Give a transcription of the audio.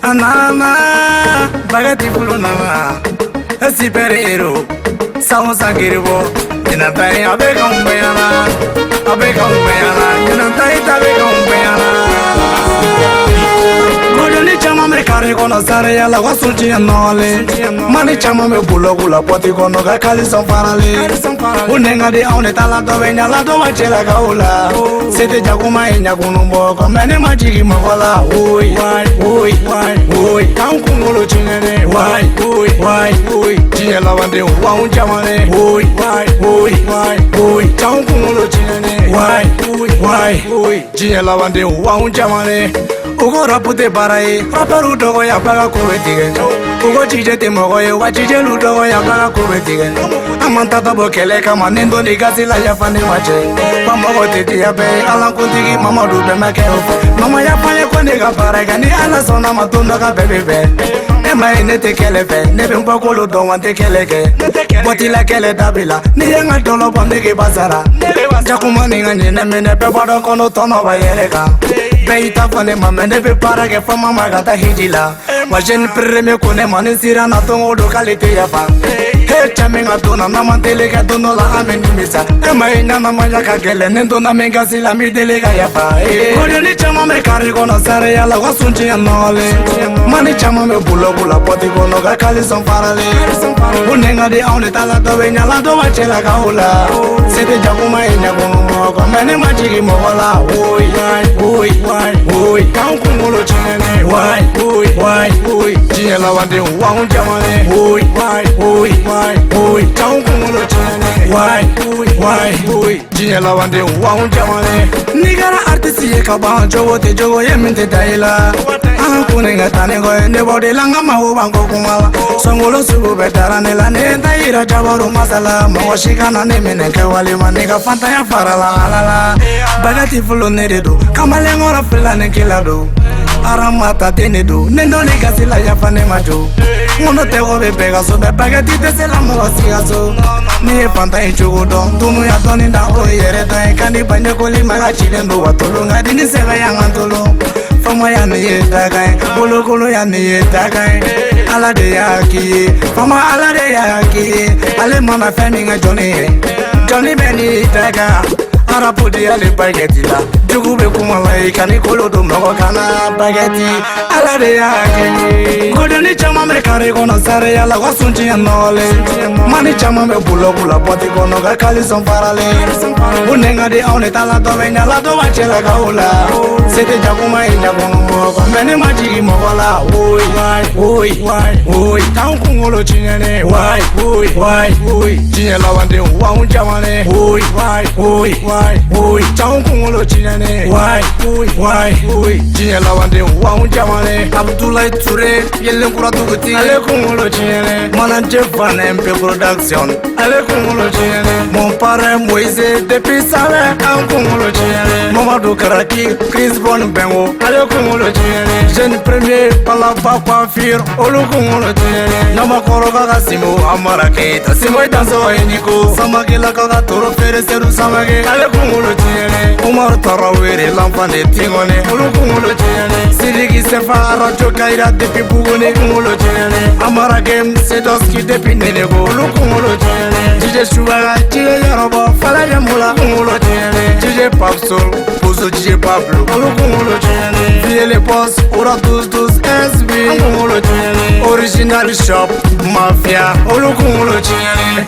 Anama, bagati fulunama, a superhero, Sao Sagiribo, in a day, a big on Bayana, a big on Bayana, in a day, a big on Bayana. Chama me kare kono sare ya la wasuchi nole mani chama me bulo gula poti kono ga kali son parale unenga de aune tala do benya la do wachela gaula sete jakuma enya kunumbo ko mene majigi makola oi oi oi kanku ngolo chinene oi tiela wande wa unjama ne oi oi kanku ngolo chinene oi tiela wande wa unjama ne ugo rapute baraye paparu dogo ya paga kubetige ugo chijete mogoye wachije ludogo ya paga kubetige amanta tabo kele kama nendo ni gasila ya fane wache pamogo tete ya be ala kuntigi mama du be make mama ya fane kone ga baraga ni ala sona matunda ga bebebe ema nete kele fe nebe mbokolo do wante keleke botila kele dabila ni yanga dolo bondege bazara jakuma ni ngane na mene be bado kono tono ba yereka beita fane mama nebe para ke fama magata hijila wajen preme kone mane sira na tongo lokalite ya fa he chamenga tona na mantele ka dono la amenimisa ema ina na manja ka gele nendo na menga sila mi delega ya fa kore ni chama me kare kono sare ya la wasunji ya nole mani chama me bulo bula poti kono ga kali son parale unenga de aune tala do benya la do wachela gaula sete jakuma enya kono ko mene majigi mogola oi kanku ngolo chinene oi tiela wande wa unjamane oi kanku ngolo chinene oi tiela wande wa unjamane nigara artist ye kaba jogo ye minte daila kunenga tanengo ne bode langa mawo bango kumala songolo subu betara ne la ne daira jabaru masala mawashikana ne meneke wali manega fanta ya farala la bagati fulo ne do kamale ngora fela ne kilado aramata tenedo nendo ne gasila ya fane majo ngono te obe pega so be bagati te se la mawasiga so ni fanta inchugo don tunu ya doni nda o yere tan kandi banye koli maga chilendo watolo ngadi ni seba ya ngantolo fama ya ne dagai bolokolo ya ne dagai ala de ya ki fama ala de ya ki ale mana femi nga Johnny Benny daga arapodi ale bageti la jugu be kumala ikani kolodo moko kana bageti ala de ya ki godoni chama me kare kono sare ya la wasunji ya nole mani chama me bulo bula poti kono ga kali son parale unenga de aune tala do benya la do wachela gaula sete jakuma enya kono ko mene majigi mogola oi kanku ngolo chinene oi tiela wande wa unjamane oi kanku ngolo chinene oi tiela wande wa unjamane Abdoulaye Touré yellen kura duguti ale kungolo chinene manager fan MP production ale kungolo chinene mon parrain Moïse depuis sale an kungolo chinene Mamadou Karaki Chris Bon Bengo ale kungolo chinene jeune premier palava coiffure olu kungolo chinene nama koroga kasimo amarake tasimo danso eniko samakela kaga toro fere seru samake ale kungolo chinene Omar Tarawere l'enfant de Tingone olu kungolo chinene Sidiki Sefa Radio Kaira depuis Bougone kungolo chinene Amara Game Sedoski depuis Nenego olu kungolo chinene DJ Shubaga DJ Yaroba Fala Yamula kungolo chinene DJ Papsol Puso DJ Pablo olu kungolo chinene Vie les boss Ora 12 SB kungolo chinene Original Shop Mafia olu kungolo chinene